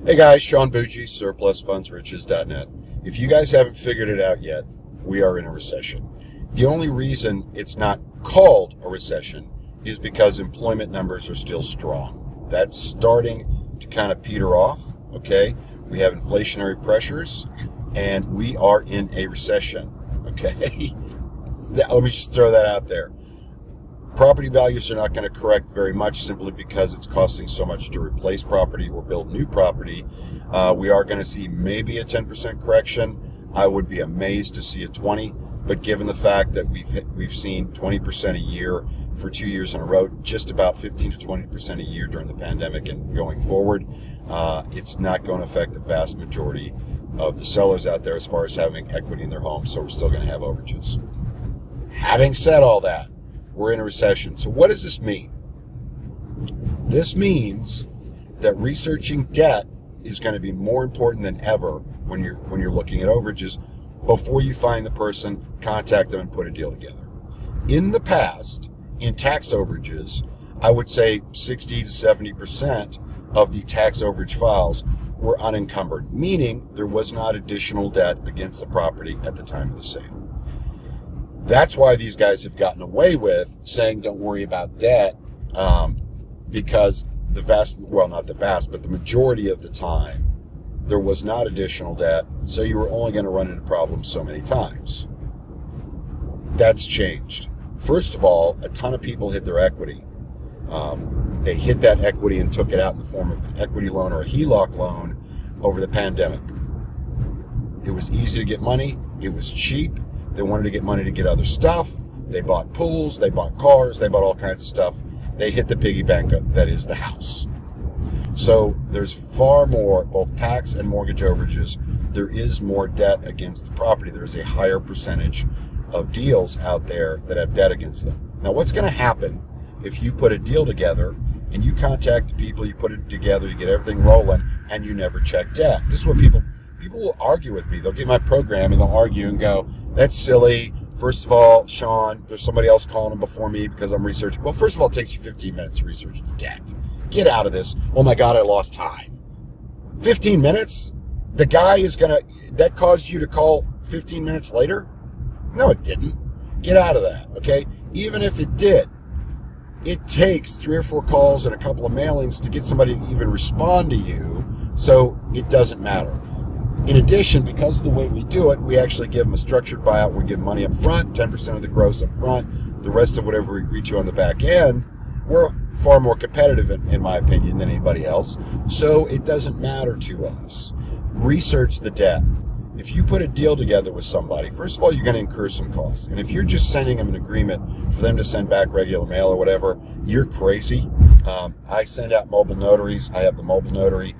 Hey guys, Sean Bougie, surplusfundsriches.net. If you guys haven't figured it out yet, we are in a recession. The only reason it's not called a recession is because employment numbers are still strong. That's starting to kind of peter off, okay? We have inflationary pressures and we are in a recession, okay? Let me just throw that out there. Property values are not going to correct very much simply because it's costing so much to replace property or build new property. We are going to see maybe a 10% correction. I would be amazed to see a 20, but given the fact that we've seen 20% a year for 2 years in a row, just about 15 to 20% a year during the pandemic and going forward, it's not going to affect the vast majority of the sellers out there as far as having equity in their homes, so we're still going to have overages. Having said all that, we're in a recession. So what does this mean? This means that researching debt is going to be more important than ever when you're looking at overages. Before you find the person, contact them and put a deal together. In the past, in tax overages, I would say 60 to 70% of the tax overage files were unencumbered, meaning there was not additional debt against the property at the time of the sale. That's why these guys have gotten away with saying don't worry about debt, because the majority of the time there was not additional debt, so you were only going to run into problems so many times. That's changed. First of all, a ton of people hid their equity. They hid that equity and took it out in the form of an equity loan or a HELOC loan over the pandemic. It was easy to get money. It was cheap. They wanted to get money to get other stuff. They bought pools, they bought cars, they bought all kinds of stuff. They hit the piggy bank that is the house. So there's far more, both tax and mortgage overages, there is more debt against the property. There's a higher percentage of deals out there that have debt against them. Now what's going to happen if you put a deal together and you contact the people, you put it together, you get everything rolling, and you never check debt? This is what people will argue with me. They'll get my program and they'll argue and go, that's silly. First of all, Sean, there's somebody else calling them before me because I'm researching. Well, first of all, it takes you 15 minutes to research the debt. Get out of this. Oh my God, I lost time. 15 minutes? The guy that caused you to call 15 minutes later? No, it didn't. Get out of that, okay? Even if it did, it takes 3 or 4 calls and a couple of mailings to get somebody to even respond to you, so it doesn't matter. In addition, because of the way we do it, we actually give them a structured buyout. We give money up front, 10% of the gross up front, the rest of whatever we agree to on the back end. We're far more competitive, in my opinion, than anybody else. So it doesn't matter to us. Research the debt. If you put a deal together with somebody, first of all, you're going to incur some costs. And if you're just sending them an agreement for them to send back regular mail or whatever, you're crazy. I send out mobile notaries. I have the mobile notary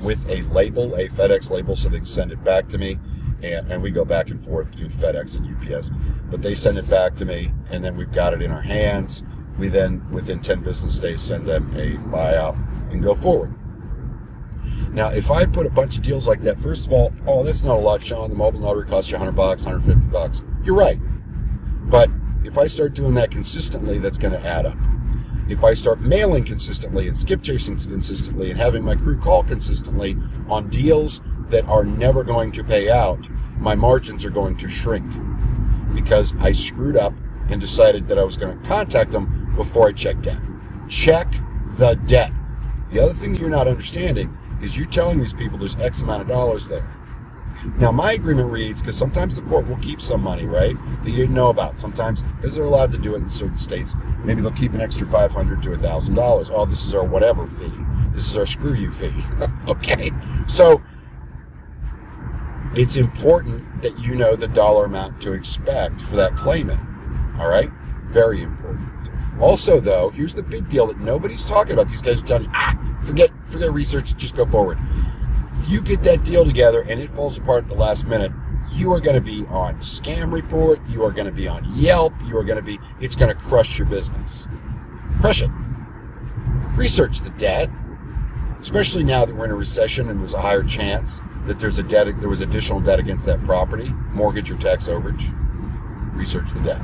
with a label, a FedEx label, so they can send it back to me, and we go back and forth between FedEx and UPS, but they send it back to me, and then we've got it in our hands. We then, within 10 business days, send them a buyout and go forward. Now, if I put a bunch of deals like that, first of all, oh, that's not a lot, Sean. The mobile notary costs you $100, $150. You're right. But if I start doing that consistently, that's going to add up. If I start mailing consistently and skip chasing consistently and having my crew call consistently on deals that are never going to pay out, my margins are going to shrink because I screwed up and decided that I was going to contact them before I checked debt. Check the debt. The other thing that you're not understanding is you're telling these people there's X amount of dollars there. Now, my agreement reads, because sometimes the court will keep some money, right, that you didn't know about. Sometimes, because they're allowed to do it in certain states, maybe they'll keep an extra $500 to $1,000. Oh, this is our whatever fee. This is our screw you fee. Okay? So, it's important that you know the dollar amount to expect for that claimant. All right? Very important. Also, though, here's the big deal that nobody's talking about. These guys are telling you, forget research, just go forward. You get that deal together and it falls apart at the last minute, you are going to be on Scam Report, you are going to be on Yelp, it's going to crush your business. Crush it. Research the debt, especially now that we're in a recession and there's a higher chance that there was additional debt against that property, mortgage or tax overage. Research the debt.